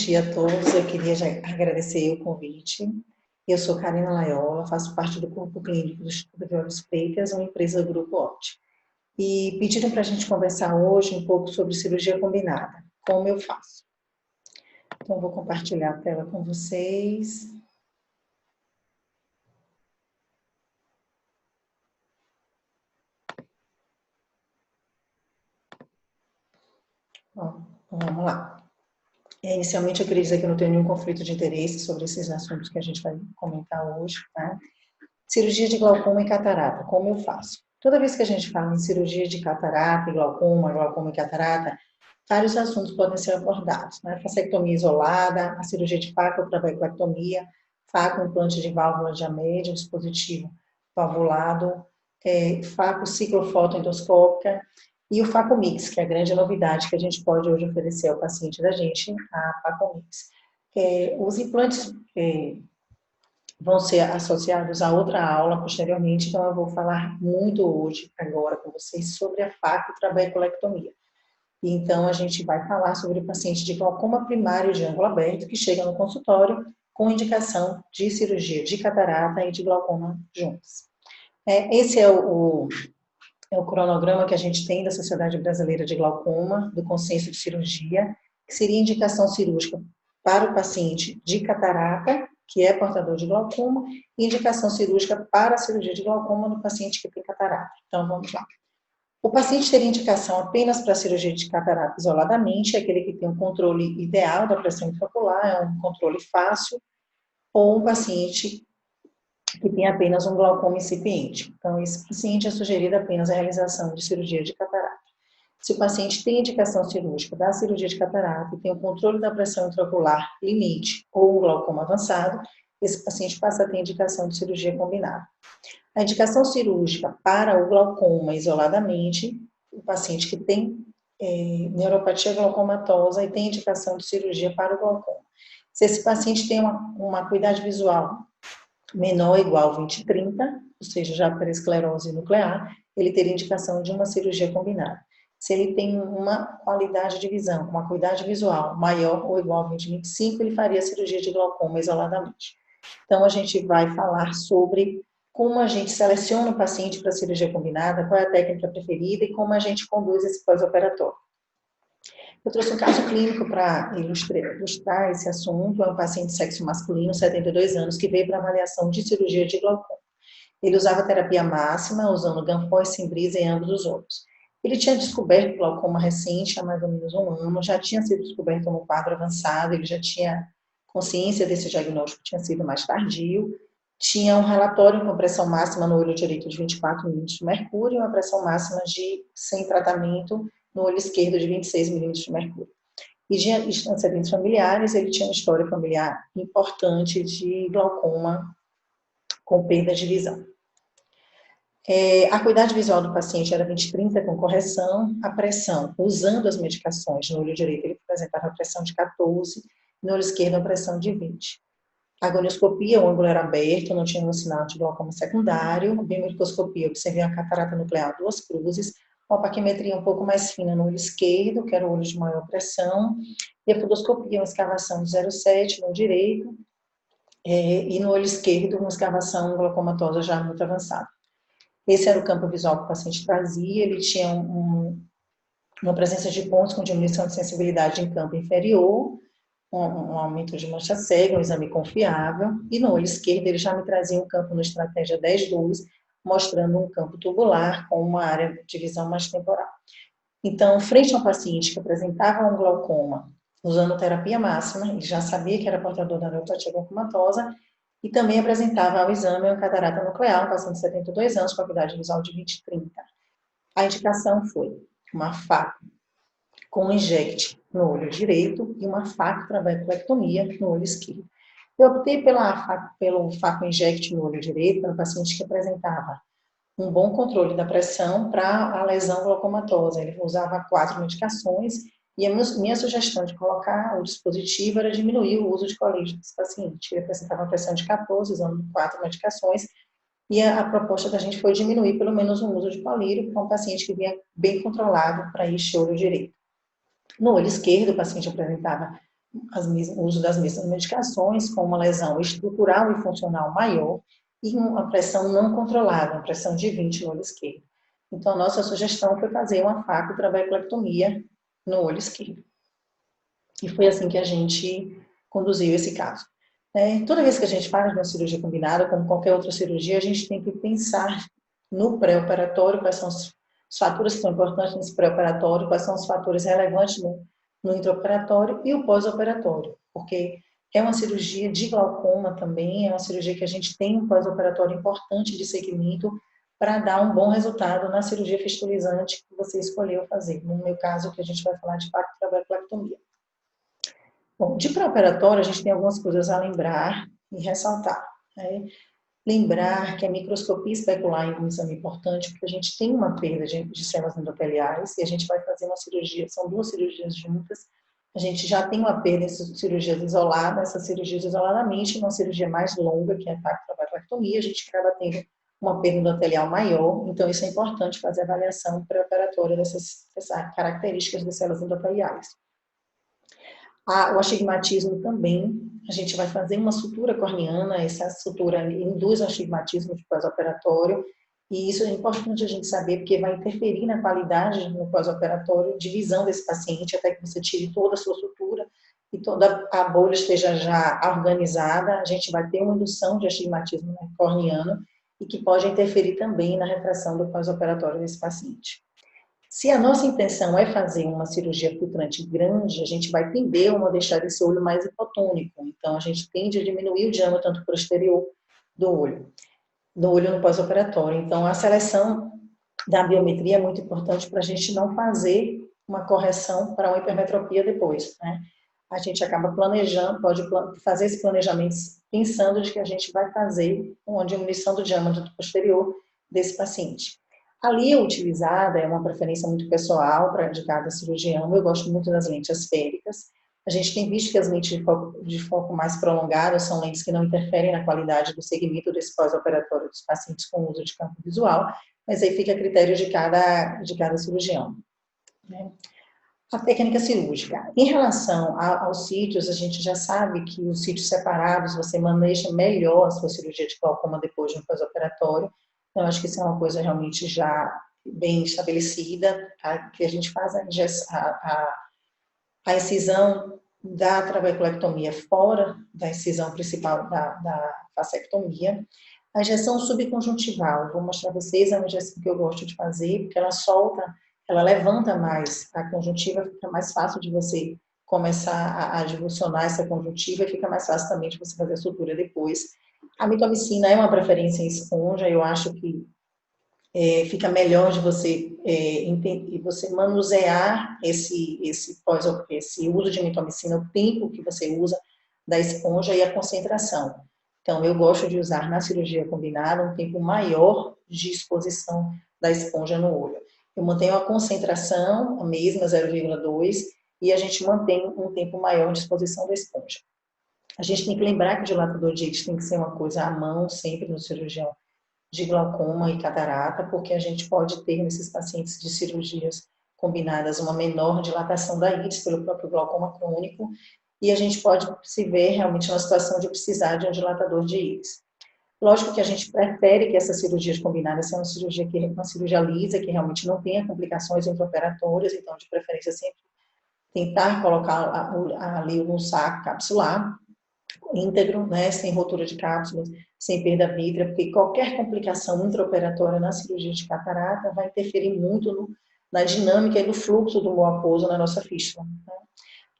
dia a todos, eu queria já agradecer o convite. Eu sou Karina Laiola, faço parte do corpo clínico do Instituto de Olhos Freitas, uma empresa do Grupo Opti. E pediram para a gente conversar hoje um pouco sobre cirurgia combinada, como eu faço. Então, vou compartilhar a tela com vocês. Bom, vamos lá. Inicialmente, eu queria dizer que eu não tenho nenhum conflito de interesse sobre esses assuntos que a gente vai comentar hoje, tá? Cirurgia de glaucoma e catarata, como eu faço? Toda vez que a gente fala em cirurgia de catarata e glaucoma e catarata, vários assuntos podem ser abordados, né? Facectomia isolada, a cirurgia de faco ou trabeculectomia, faco implante de válvula de Amédio, dispositivo valvulado, faco ciclofotoendoscópica e o faco mix, que é a grande novidade que a gente pode hoje oferecer ao paciente da gente, a faco mix. Os implantes vão ser associados a outra aula posteriormente, então eu vou falar muito hoje, agora com vocês, sobre a faco trabeculectomia. Então, a gente vai falar sobre o paciente de glaucoma primário de ângulo aberto que chega no consultório com indicação de cirurgia de catarata e de glaucoma juntos. Esse é o cronograma que a gente tem da Sociedade Brasileira de Glaucoma, do consenso de cirurgia, que seria indicação cirúrgica para o paciente de catarata, que é portador de glaucoma, e indicação cirúrgica para a cirurgia de glaucoma no paciente que tem catarata. Então, vamos lá. O paciente teria indicação apenas para a cirurgia de catarata isoladamente, é aquele que tem um controle ideal da pressão intraocular, é um controle fácil, ou um paciente que tem apenas um glaucoma incipiente. Então, esse paciente é sugerido apenas a realização de cirurgia de catarata. Se o paciente tem indicação cirúrgica da cirurgia de catarata e tem o controle da pressão intraocular limite ou um glaucoma avançado, esse paciente passa a ter indicação de cirurgia combinada. A indicação cirúrgica para o glaucoma isoladamente, o paciente que tem neuropatia glaucomatosa e tem indicação de cirurgia para o glaucoma. Se esse paciente tem uma acuidade visual menor ou igual a 20/30, ou seja, já para esclerose nuclear, ele teria indicação de uma cirurgia combinada. Se ele tem uma qualidade de visão, uma acuidade visual maior ou igual a 20/25, ele faria cirurgia de glaucoma isoladamente. Então, a gente vai falar sobre como a gente seleciona o paciente para cirurgia combinada, qual é a técnica preferida e como a gente conduz esse pós-operatório. Eu trouxe um caso clínico para ilustrar esse assunto. É um paciente de sexo masculino, 72 anos, que veio para avaliação de cirurgia de glaucoma. Ele usava terapia máxima, usando Ganfol e Cimbrisa em ambos os olhos. Ele tinha descoberto glaucoma recente, há mais ou menos um ano, já tinha sido descoberto no quadro avançado, ele já tinha consciência desse diagnóstico, tinha sido mais tardio, tinha um relatório com pressão máxima no olho direito de 24 milímetros de mercúrio e uma pressão máxima sem tratamento no olho esquerdo de 26 milímetros de mercúrio. E de antecedentes familiares, ele tinha uma história familiar importante de glaucoma com perda de visão. A acuidade visual do paciente era 20/30 com correção, a pressão, usando as medicações no olho direito, ele apresentava a pressão de 14, no olho esquerdo a pressão de 20. A agonioscopia, o ângulo era aberto, não tinha nenhum sinal de glaucoma secundário. A biomicroscopia, observei a catarata nuclear, 2 cruzes, uma paquimetria um pouco mais fina no olho esquerdo, que era o olho de maior pressão, e a fundoscopia, uma escavação de 0,7 no direito, e no olho esquerdo, uma escavação glaucomatosa já muito avançada. Esse era o campo visual que o paciente trazia, ele tinha uma presença de pontos com diminuição de sensibilidade em campo inferior, um aumento de mancha cega, um exame confiável, e no olho esquerdo ele já me trazia um campo no estratégia 10-2, mostrando um campo tubular com uma área de visão mais temporal. Então, frente a um paciente que apresentava um glaucoma, usando terapia máxima, ele já sabia que era portador da neuropatia glaucomatosa, e também apresentava ao exame uma catarata nuclear, um paciente de 72 anos, com acuidade visual de 20/30. A indicação foi uma faco com inject no olho direito e uma faco trabeculectomia no olho esquerdo. Eu optei pelo faco inject no olho direito para um paciente que apresentava um bom controle da pressão para a lesão glaucomatosa. Ele usava 4 medicações e a minha sugestão de colocar o dispositivo era diminuir o uso de colírio desse paciente. Ele apresentava uma pressão de 14, usando 4 medicações, e a proposta da gente foi diminuir pelo menos o uso de colírio para um paciente que vinha bem controlado para este olho direito. No olho esquerdo, o paciente apresentava o uso das mesmas medicações, com uma lesão estrutural e funcional maior e uma pressão não controlada, uma pressão de 20 no olho esquerdo. Então, a nossa sugestão foi fazer uma facotrabeculectomia no olho esquerdo. E foi assim que a gente conduziu esse caso. Toda vez que a gente faz uma cirurgia combinada, como qualquer outra cirurgia, a gente tem que pensar no pré-operatório, quais são os fatores que são importantes nesse pré-operatório, quais são os fatores relevantes no intraoperatório e o pós-operatório, porque é uma cirurgia de glaucoma também, é uma cirurgia que a gente tem um pós-operatório importante de segmento para dar um bom resultado na cirurgia fistulizante que você escolheu fazer. No meu caso, que a gente vai falar de facotrabeculectomia. Bom, de pré-operatório, a gente tem algumas coisas a lembrar e ressaltar. Lembrar que a microscopia especular é um exame importante, porque a gente tem uma perda de células endoteliais e a gente vai fazer uma cirurgia, são duas cirurgias juntas. A gente já tem uma perda em cirurgias isoladas, essas cirurgias isoladamente, uma cirurgia mais longa, que é a facotrabeculectomia, a gente acaba tendo uma perda endotelial maior, então isso é importante fazer a avaliação pré-operatória dessas características das células endoteliais. O astigmatismo também, a gente vai fazer uma sutura corneana, essa sutura induz o astigmatismo de pós-operatório, e isso é importante a gente saber, porque vai interferir na qualidade no pós-operatório de visão desse paciente, até que você tire toda a sua sutura e toda a bolha esteja já organizada, a gente vai ter uma indução de astigmatismo corneano, e que pode interferir também na refração do pós-operatório desse paciente. Se a nossa intenção é fazer uma cirurgia filtrante grande, a gente vai tender a deixar esse olho mais hipotônico. Então, a gente tende a diminuir o diâmetro tanto posterior do olho no pós-operatório. Então, a seleção da biometria é muito importante para a gente não fazer uma correção para uma hipermetropia depois, né? A gente acaba planejando, pode fazer esse planejamento pensando de que a gente vai fazer uma diminuição do diâmetro posterior desse paciente. A linha utilizada é uma preferência muito pessoal para de cada cirurgião. Eu gosto muito das lentes asféricas. A gente tem visto que as lentes de foco mais prolongado são lentes que não interferem na qualidade do segmento desse pós-operatório dos pacientes com uso de campo visual, mas aí fica a critério de cada cirurgião. A técnica cirúrgica. Em relação aos sítios, a gente já sabe que os sítios separados, você maneja melhor a sua cirurgia de glaucoma depois de um pós-operatório. Então, acho que isso é uma coisa realmente já bem estabelecida, que a gente faz a incisão da trabeculectomia fora da incisão principal da fasectomia. A injeção subconjuntival, vou mostrar para vocês a injeção que eu gosto de fazer, porque ela solta, ela levanta mais a conjuntiva, fica mais fácil de você começar a divulsionar essa conjuntiva e fica mais fácil também de você fazer a sutura depois. A mitomicina é uma preferência em esponja, eu acho que fica melhor de você você manusear esse uso de mitomicina, o tempo que você usa da esponja e a concentração. Então, eu gosto de usar na cirurgia combinada um tempo maior de exposição da esponja no olho. Eu mantenho a concentração, a mesma, 0,2, e a gente mantém um tempo maior de exposição da esponja. A gente tem que lembrar que o dilatador de íris tem que ser uma coisa à mão, sempre no cirurgião de glaucoma e catarata, porque a gente pode ter nesses pacientes de cirurgias combinadas uma menor dilatação da íris pelo próprio glaucoma crônico, e a gente pode se ver realmente numa situação de precisar de um dilatador de íris. Lógico que a gente prefere que essas cirurgias combinadas sejam uma cirurgia lisa, que realmente não tenha complicações intraoperatórias, então de preferência sempre tentar colocar ali um saco capsular, íntegro, né, sem rotura de cápsulas, sem perda vítrea, porque qualquer complicação intraoperatória na cirurgia de catarata vai interferir muito na dinâmica e no fluxo do mucoso na nossa fístula. Né?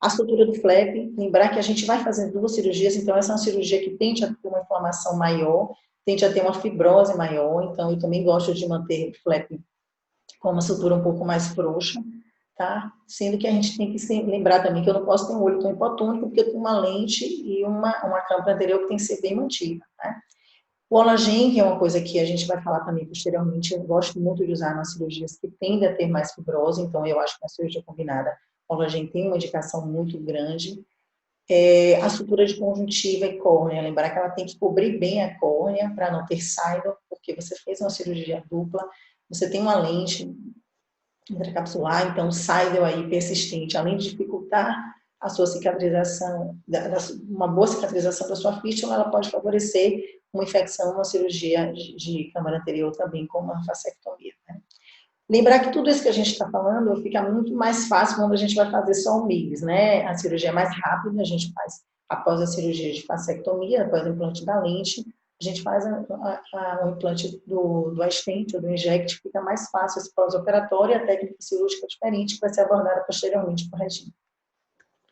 A sutura do flap, lembrar que a gente vai fazer duas cirurgias, então essa é uma cirurgia que tende a ter uma inflamação maior, tende a ter uma fibrose maior, então eu também gosto de manter o flap com uma sutura um pouco mais frouxa, tá? Sendo que a gente tem que lembrar também que eu não posso ter um olho tão hipotônico, porque eu tenho uma lente e uma câmara anterior que tem que ser bem mantida, né? O Hologen, que é uma coisa que a gente vai falar também posteriormente, eu gosto muito de usar nas cirurgias que tendem a ter mais fibrose, então eu acho que na cirurgia combinada, o Hologen tem uma indicação muito grande. A sutura de conjuntiva e córnea, lembrar que ela tem que cobrir bem a córnea para não ter saída, porque você fez uma cirurgia dupla, você tem uma lente intracapsular, então o Seidel aí persistente, além de dificultar a sua cicatrização, uma boa cicatrização da sua fístula, ela pode favorecer uma infecção, uma cirurgia de câmara anterior também, como a fasectomia, né? Lembrar que tudo isso que a gente está falando fica muito mais fácil quando a gente vai fazer só o MIGS, né? A cirurgia é mais rápida, a gente faz após a cirurgia de fasectomia, após o implante da lente, a gente faz o implante do stent ou do inject, fica mais fácil esse pós-operatório e a técnica cirúrgica diferente que vai ser abordada posteriormente por regime,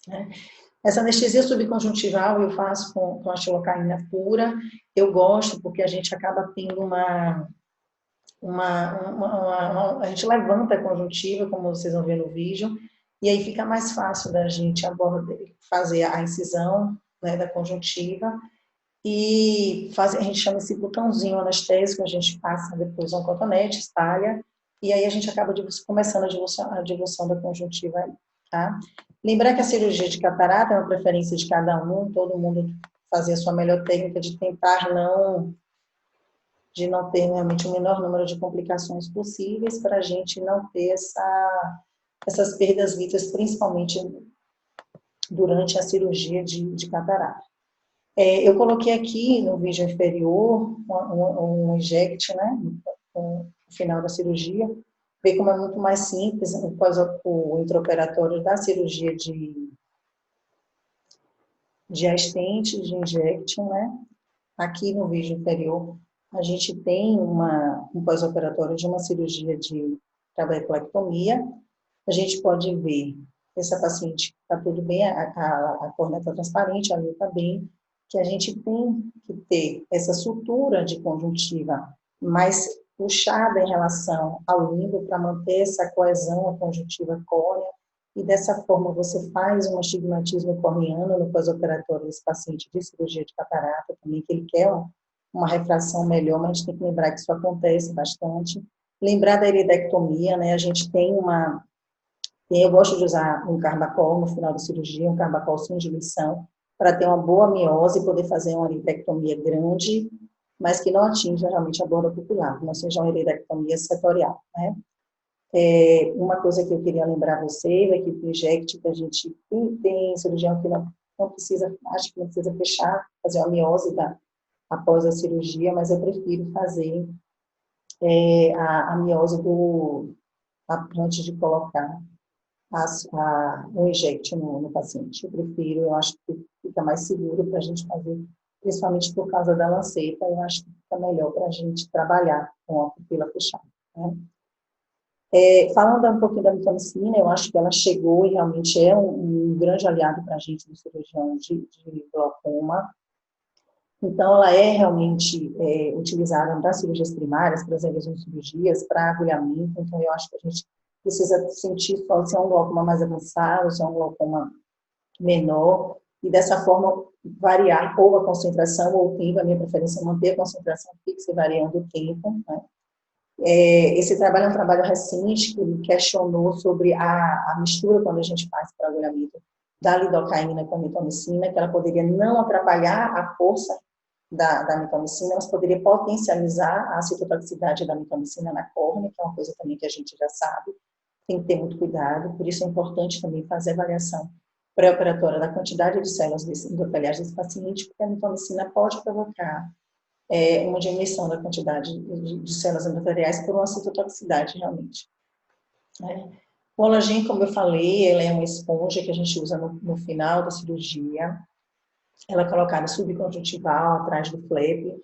né? Essa anestesia subconjuntival eu faço com a xilocaína pura, eu gosto porque a gente acaba tendo a gente levanta a conjuntiva, como vocês vão ver no vídeo, e aí fica mais fácil da gente fazer a incisão, né, da conjuntiva, e a gente chama esse botãozinho anestésico, a gente passa depois um cotonete, espalha, e aí a gente acaba começando a divulsão da conjuntiva aí, tá? Lembrar que a cirurgia de catarata é uma preferência de cada um, todo mundo fazer a sua melhor técnica de tentar de não ter realmente o menor número de complicações possíveis para a gente não ter essas perdas vítricas, principalmente durante a cirurgia de catarata. Eu coloquei aqui no vídeo inferior um inject, né, no final da cirurgia, ver como é muito mais simples o intraoperatório da cirurgia de stent, de inject, né. Aqui no vídeo inferior, a gente tem um pós-operatório de uma cirurgia de trabeculectomia. A gente pode ver essa paciente está tudo bem, a córnea está transparente, a língua está bem, que a gente tem que ter essa sutura de conjuntiva mais puxada em relação ao limbo para manter essa coesão, a conjuntiva córnea, e dessa forma você faz um astigmatismo corneano no pós-operatório desse paciente de cirurgia de catarata também, que ele quer uma refração melhor, mas a gente tem que lembrar que isso acontece bastante. Lembrar da iridectomia, né? A gente tem eu gosto de usar um carbacol no final da cirurgia, um carbacol sem diluição, para ter uma boa miose e poder fazer uma iridectomia grande, mas que não atinja realmente a borda pupilar, que não seja uma iridectomia setorial, né? Uma coisa que eu queria lembrar vocês é que o inject, que a gente tem cirurgião que não precisa, acho que não precisa fechar, fazer uma miose após a cirurgia, mas eu prefiro fazer a miose antes de colocar o inject no paciente. Eu acho que fica mais seguro para a gente fazer, principalmente por causa da lanceta, eu acho que fica melhor para a gente trabalhar com a pupila fechada, né? Falando um pouquinho da mitomicina, eu acho que ela chegou e realmente é um grande aliado para a gente no cirurgião de glaucoma. Então, ela é realmente utilizada para cirurgias primárias, para as cirurgias, para agulhamento. Então, eu acho que a gente precisa sentir só se é um glaucoma mais avançado, se é um glaucoma menor, e dessa forma variar ou a concentração ou o tempo. A minha preferência é manter a concentração fixa e variando o tempo, né? Esse trabalho é um trabalho recente, que ele questionou sobre a mistura, quando a gente faz para agulhamento, da lidocaína com a mitomicina, que ela poderia não atrapalhar a força da mitomicina, mas poderia potencializar a citotoxicidade da mitomicina na córnea, que é uma coisa também que a gente já sabe, tem que ter muito cuidado, por isso é importante também fazer avaliação pré-operatória da quantidade de células endoteliais desse paciente, porque a mitomicina pode provocar uma diminuição da quantidade de células endoteliais por uma citotoxicidade, realmente, né? O Olagen, como eu falei, ela é uma esponja que a gente usa no final da cirurgia. Ela é colocada subconjuntival, atrás do flap,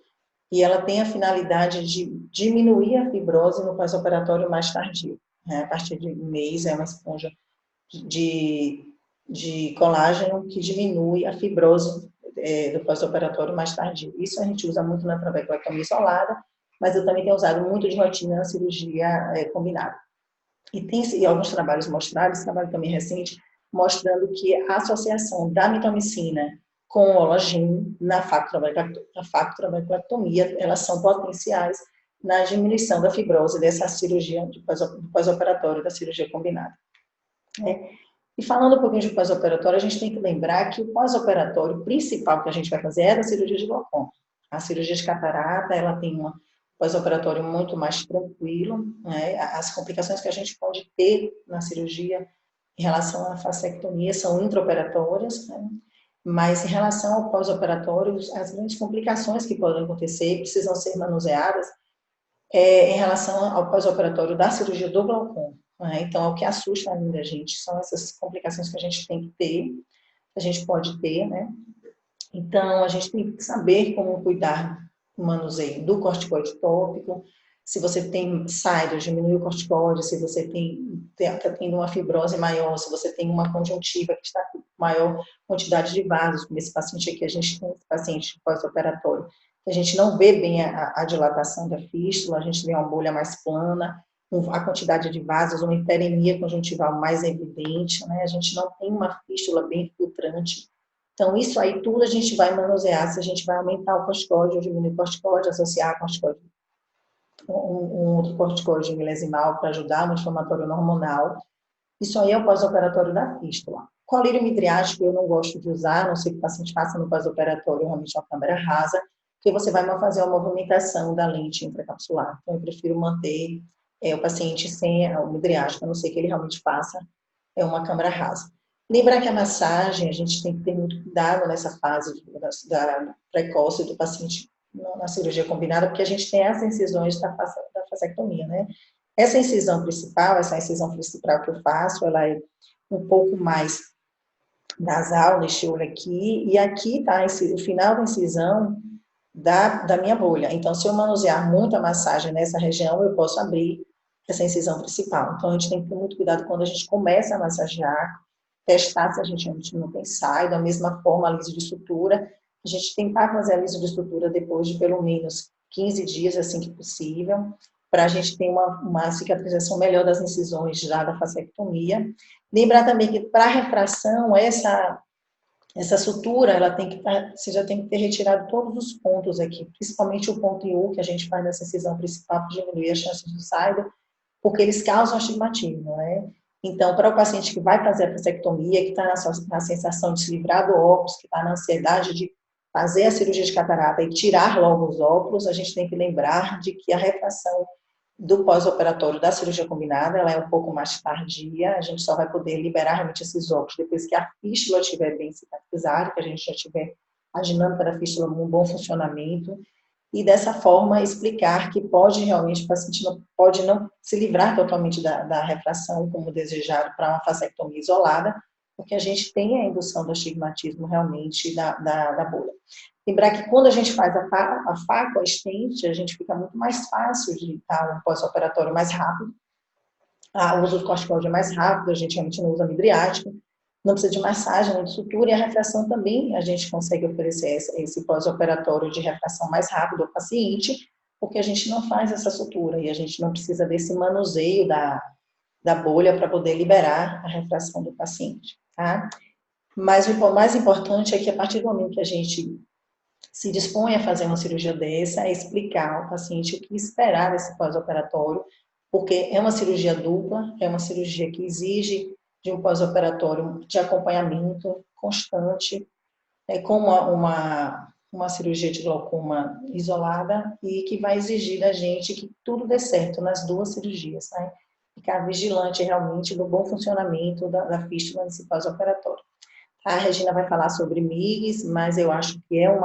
e ela tem a finalidade de diminuir a fibrose no pós-operatório mais tardio, né? A partir de um mês, é uma esponja de colágeno que diminui a fibrose do pós-operatório mais tardio. Isso a gente usa muito na trabeculectomia isolada, mas eu também tenho usado muito de rotina na cirurgia combinada. E alguns trabalhos mostraram, esse trabalho também recente, mostrando que a associação da mitomicina com o Olagen na factotrabeculectomia, elas são potenciais na diminuição da fibrose dessa cirurgia do pós-operatório, da cirurgia combinada. E falando um pouquinho de pós-operatório, a gente tem que lembrar que o pós-operatório principal que a gente vai fazer é a cirurgia de glaucoma. A cirurgia de catarata, ela tem um pós-operatório muito mais tranquilo, né? As complicações que a gente pode ter na cirurgia em relação à fasciectomia, são intraoperatórias, né? Mas em relação ao pós-operatório, as grandes complicações que podem acontecer precisam ser manuseadas em relação ao pós-operatório da cirurgia do glaucoma. Né? Então, o que assusta ainda a gente são essas complicações que a gente tem que ter, que a gente pode ter, né? Então, a gente tem que saber como cuidar do manuseio do corticoide tópico, se você tem SAIDO, diminui o corticóide, se você está tendo uma fibrose maior, se você tem uma conjuntiva que está com maior quantidade de vasos, como esse paciente aqui, a gente tem esse paciente pós-operatório, a gente não vê bem a dilatação da fístula, a gente vê uma bolha mais plana, a quantidade de vasos, uma hiperemia conjuntival mais evidente, né? A gente não tem uma fístula bem filtrante. Então, isso aí tudo a gente vai manusear, se a gente vai aumentar o corticóide ou diminuir o corticóide, associar a corticóide um outro corticóide milesimal para ajudar no inflamatório hormonal. Isso aí é o pós-operatório da fístula. Colírio midriático eu não gosto de usar, a não sei que o paciente faça no pós-operatório realmente uma câmera rasa, porque você vai fazer uma movimentação da lente intracapsular. Então, eu prefiro manter o paciente sem o midriático, a não ser que ele realmente faça uma câmera rasa. Lembrar que a massagem, a gente tem que ter muito cuidado nessa fase da precoce do paciente na cirurgia combinada, porque a gente tem as incisões da fasciectomia, né? Essa incisão principal que eu faço, ela é um pouco mais nasal, neste olho aqui, e aqui está o final da incisão da minha bolha. Então, se eu manusear muito a massagem nessa região, eu posso abrir essa incisão principal. Então, a gente tem que ter muito cuidado quando a gente começa a massagear, testar se a gente não tem saído, da mesma forma, a liso de sutura. A gente tentar fazer a liso de sutura depois de pelo menos 15 dias, assim que possível, para a gente ter uma cicatrização melhor das incisões já da fasciectomia. Lembrar também que para a refração, essa sutura, ela tem que você já tem que ter retirado todos os pontos aqui, principalmente o ponto em U, que a gente faz nessa incisão principal para diminuir as chances de saída, porque eles causam astigmatismo, né? Então, para o paciente que vai fazer a fasciectomia, que está na sensação de se livrar do óculos, que está na ansiedade de fazer a cirurgia de catarata e tirar logo os óculos, a gente tem que lembrar de que a refração do pós-operatório da cirurgia combinada, ela é um pouco mais tardia, a gente só vai poder liberar realmente esses óculos depois que a fístula estiver bem cicatrizada, que a gente já tiver a dinâmica da fístula um bom funcionamento, e dessa forma explicar que pode realmente, o paciente não, pode não se livrar totalmente da refração como desejado para uma fasciectomia isolada, porque a gente tem a indução do astigmatismo realmente da bolha. Lembrar que quando a gente faz a faca, a estente, a gente fica muito mais fácil de dar um pós-operatório mais rápido. O uso do corticoide é mais rápido, a gente realmente não usa midriático, não precisa de massagem, nem de sutura, e a refração também a gente consegue oferecer esse pós-operatório de refração mais rápido ao paciente, porque a gente não faz essa sutura e a gente não precisa desse manuseio da bolha para poder liberar a refração do paciente, tá? Mas o mais importante é que a partir do momento que a gente se dispõe a fazer uma cirurgia dessa, é explicar ao paciente o que esperar desse pós-operatório, porque é uma cirurgia dupla, é uma cirurgia que exige de um pós-operatório de acompanhamento constante, com uma cirurgia de glaucoma isolada e que vai exigir da gente que tudo dê certo nas duas cirurgias, né? Ficar vigilante realmente do bom funcionamento da fístula nesse pós-operatório. A Regina vai falar sobre MIGs, mas eu acho que é um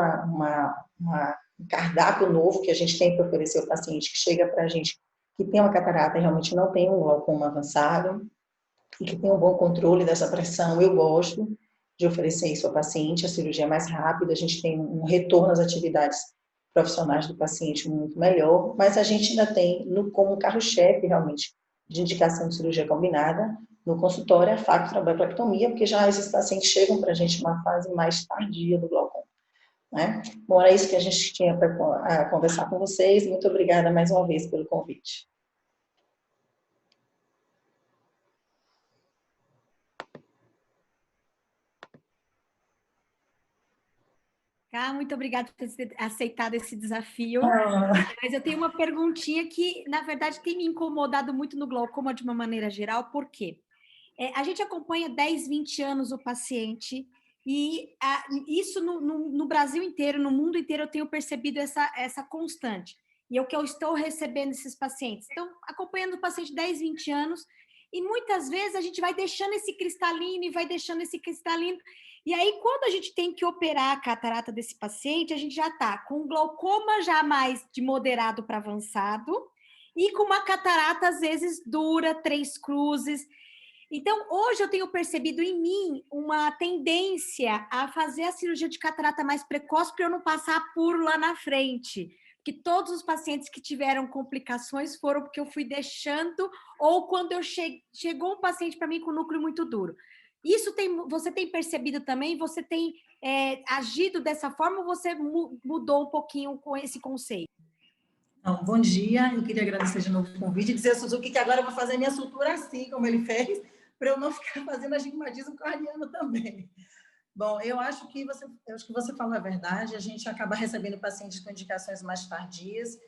cardápio novo que a gente tem para oferecer ao paciente que chega para a gente que tem uma catarata e realmente não tem um glaucoma avançado e que tem um bom controle dessa pressão. Eu gosto de oferecer isso ao paciente, a cirurgia é mais rápida, a gente tem um retorno às atividades profissionais do paciente muito melhor, mas a gente ainda tem como carro-chefe realmente de indicação de cirurgia combinada no consultório a factotrabectomia, porque já esses pacientes chegam para a gente numa fase mais tardia do glaucoma, né? Bom, era isso que a gente tinha para conversar com vocês. Muito obrigada mais uma vez pelo convite. Muito obrigada por ter aceitado esse desafio. Mas eu tenho uma perguntinha que, na verdade, tem me incomodado muito no glaucoma de uma maneira geral. Por quê? A gente acompanha 10, 20 anos o paciente e isso no Brasil inteiro, no mundo inteiro, eu tenho percebido essa constante. E é o que eu estou recebendo esses pacientes. Então, acompanhando o paciente 10, 20 anos, e muitas vezes a gente vai deixando esse cristalino e vai deixando esse cristalino. E aí, quando a gente tem que operar a catarata desse paciente, a gente já está com glaucoma já mais de moderado para avançado e com uma catarata, às vezes, dura, 3 cruzes. Então, hoje eu tenho percebido em mim uma tendência a fazer a cirurgia de catarata mais precoce para eu não passar apuro lá na frente. Porque todos os pacientes que tiveram complicações foram porque eu fui deixando ou quando chegou um paciente para mim com núcleo muito duro. Isso você tem percebido também? Você tem agido dessa forma ou você mudou um pouquinho com esse conceito? Então, bom dia, eu queria agradecer de novo o convite e dizer a Suzuki que agora eu vou fazer a minha sutura assim, como ele fez, para eu não ficar fazendo astigmatismo corneano também. Bom, eu acho que você falou a verdade, a gente acaba recebendo pacientes com indicações mais tardias,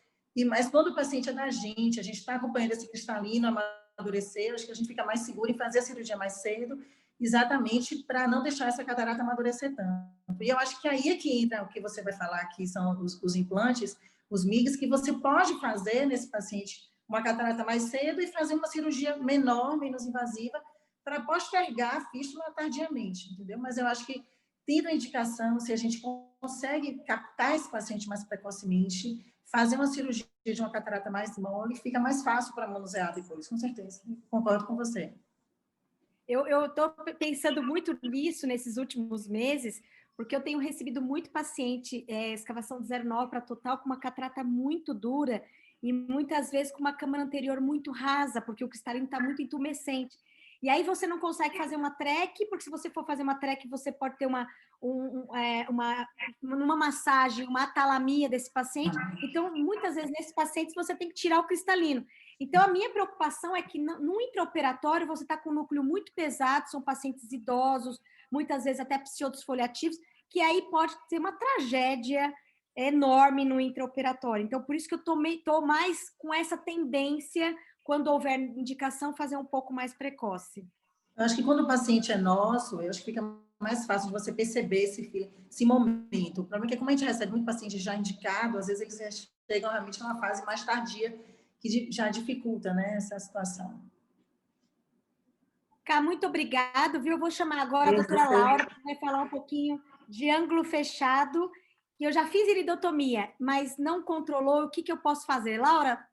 mas quando o paciente é da gente, a gente está acompanhando esse cristalino amadurecer, acho que a gente fica mais seguro em fazer a cirurgia mais cedo, exatamente para não deixar essa catarata amadurecer tanto. E eu acho que aí é que entra o que você vai falar, que são os implantes, os MIGs, que você pode fazer nesse paciente uma catarata mais cedo e fazer uma cirurgia menor, menos invasiva, para postergar a fístula tardiamente, entendeu? Mas eu acho que, tendo a indicação, se a gente consegue captar esse paciente mais precocemente, fazer uma cirurgia de uma catarata mais mole, fica mais fácil para manusear depois, com certeza. Concordo com você. Eu estou pensando muito nisso nesses últimos meses, porque eu tenho recebido muito paciente, escavação de 0,9 para total, com uma catarata muito dura e muitas vezes com uma câmara anterior muito rasa, porque o cristalino está muito intumescente. E aí você não consegue fazer uma track, porque se você for fazer uma track, você pode ter numa massagem, uma atalamia desse paciente. Então, muitas vezes, nesses pacientes, você tem que tirar o cristalino. Então, a minha preocupação é que no intraoperatório você está com um núcleo muito pesado, são pacientes idosos, muitas vezes até pseudosfoliativos, que aí pode ser uma tragédia enorme no intraoperatório. Então, por isso que eu estou mais com essa tendência, quando houver indicação, fazer um pouco mais precoce. Eu acho que quando o paciente é nosso, eu acho que fica mais fácil de você perceber esse momento. O problema é que, como a gente recebe muito paciente já indicado, às vezes eles chegam realmente numa fase mais tardia, que já dificulta, né, essa situação. Cá, muito obrigado, viu? Eu vou chamar agora a doutora Laura, que vai falar um pouquinho de ângulo fechado. Eu já fiz iridotomia, mas não controlou. O que eu posso fazer? Laura,